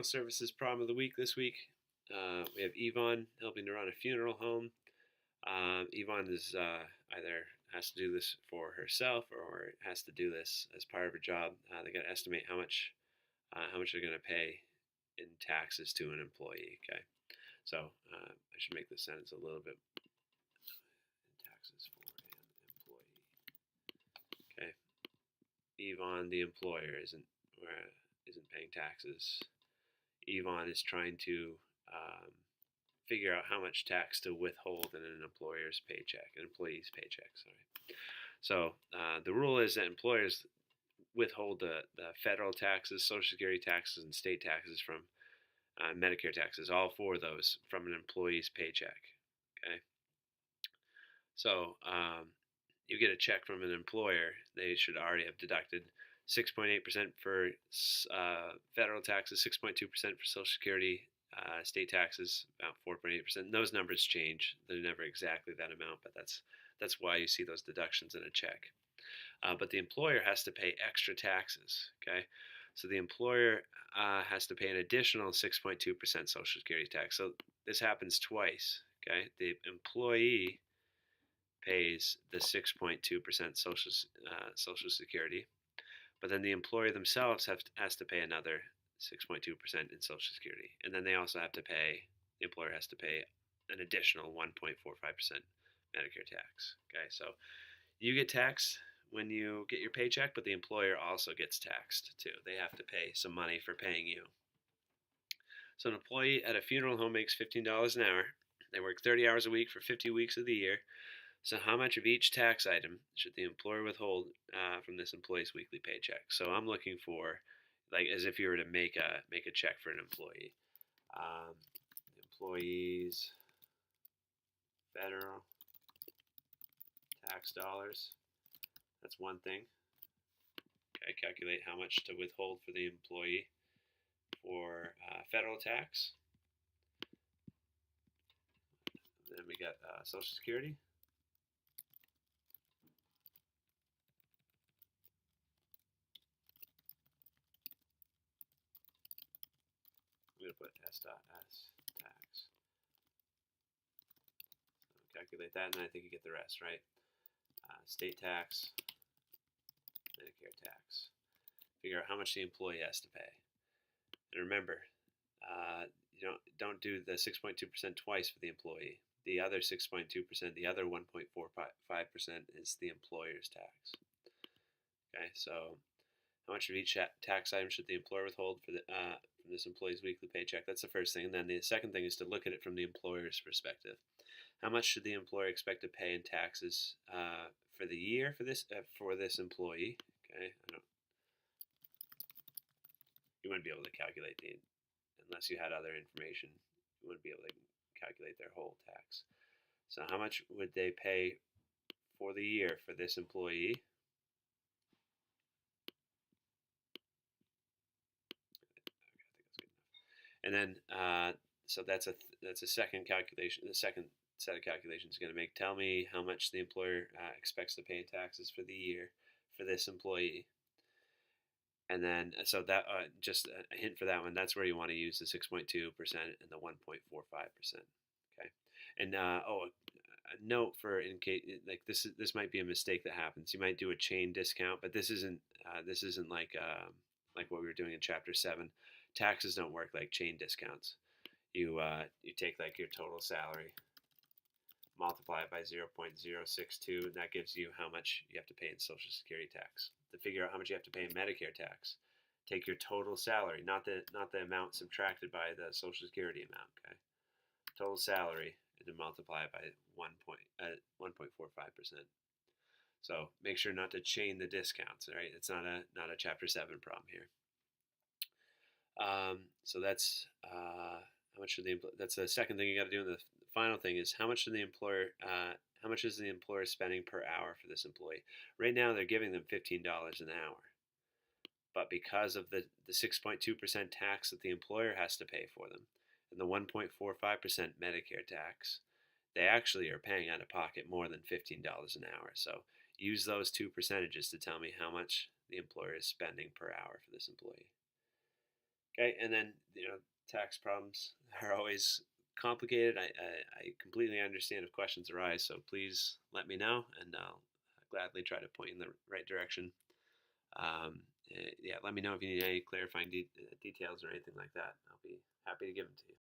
Services problem of the week this week. We have Yvonne helping to run a funeral home. Yvonne is either has to do this for herself or has to do this as part of her job. They got to estimate how much they're going to pay in taxes to an employee. Okay, so I should make this sentence a little bit in taxes for an employee. Okay, Yvonne, the employer, isn't paying taxes. Yvonne is trying to um, figure out how much tax to withhold in an employer's paycheck, an employee's paycheck. Sorry. So the rule is that employers withhold the federal taxes, Social Security taxes, and state taxes from Medicare taxes, all four of those from an employee's paycheck. Okay. So you get a check from an employer, they should already have deducted 6.8% for federal taxes, 6.2% for Social Security, state taxes, about 4.8%. And those numbers change; they're never exactly that amount, but that's why you see those deductions in a check. But the employer has to pay extra taxes. Okay, so the employer has to pay an additional 6.2% Social Security tax. So this happens twice. Okay, the employee pays the 6.2% Social Security, but then the employer themselves has to pay another 6.2% in Social Security, and then they also have to pay. The employer has to pay an additional 1.45% Medicare tax. Okay, so you get taxed when you get your paycheck, but the employer also gets taxed too. They have to pay some money for paying you. So an employee at a funeral home makes $15 an hour. They work 30 hours a week for 50 weeks of the year. So how much of each tax item should the employer withhold from this employee's weekly paycheck? So I'm looking for, like, as if you were to make a check for an employee. Um, employees, federal tax dollars. That's one thing. Okay, calculate how much to withhold for the employee for federal tax. Then we got Social Security. I'm going to put S.S tax. So calculate that, and then I think you get the rest, right? State tax, Medicare tax. Figure out how much the employee has to pay. And remember, you don't do the 6.2% twice for the employee. The other 6.2%, the other 1.45% is the employer's tax. Okay, so how much of each tax item should the employer withhold from this employee's weekly paycheck? That's the first thing. And then the second thing is to look at it from the employer's perspective. How much should the employer expect to pay in taxes for the year for this employee? Okay, you wouldn't be able to calculate unless you had other information. You wouldn't be able to calculate their whole tax. So how much would they pay for the year for this employee? And then so that's a second calculation. The second set of calculations is going to make. Tell me how much the employer expects to pay in taxes for the year for this employee. And then, so that just a hint for that one. That's where you want to use the 6.2% and the 1.45%. Okay, and a note for in case like this might be a mistake that happens. You might do a chain discount, but this isn't like what we were doing in Chapter 7. Taxes don't work like chain discounts. You take like your total salary, multiply it by 0.062, and that gives you how much you have to pay in Social Security tax. To figure out how much you have to pay in Medicare tax, take your total salary, not the amount subtracted by the Social Security amount. Okay, total salary, and then multiply it by 1.45%. So make sure not to chain the discounts. All right, it's not a Chapter 7 problem here. So that's how much should that's the second thing you got to do. And the final thing is how much is the employer spending per hour for this employee? Right now they're giving them $15 an hour, but because of the 6.2% tax that the employer has to pay for them and the 1.45% Medicare tax, they actually are paying out of pocket more than $15 an hour. So use those two percentages to tell me how much the employer is spending per hour for this employee. Okay, and then tax problems are always complicated. I completely understand if questions arise, so please let me know, and I'll gladly try to point you in the right direction. Yeah, let me know if you need any clarifying details or anything like that. I'll be happy to give them to you.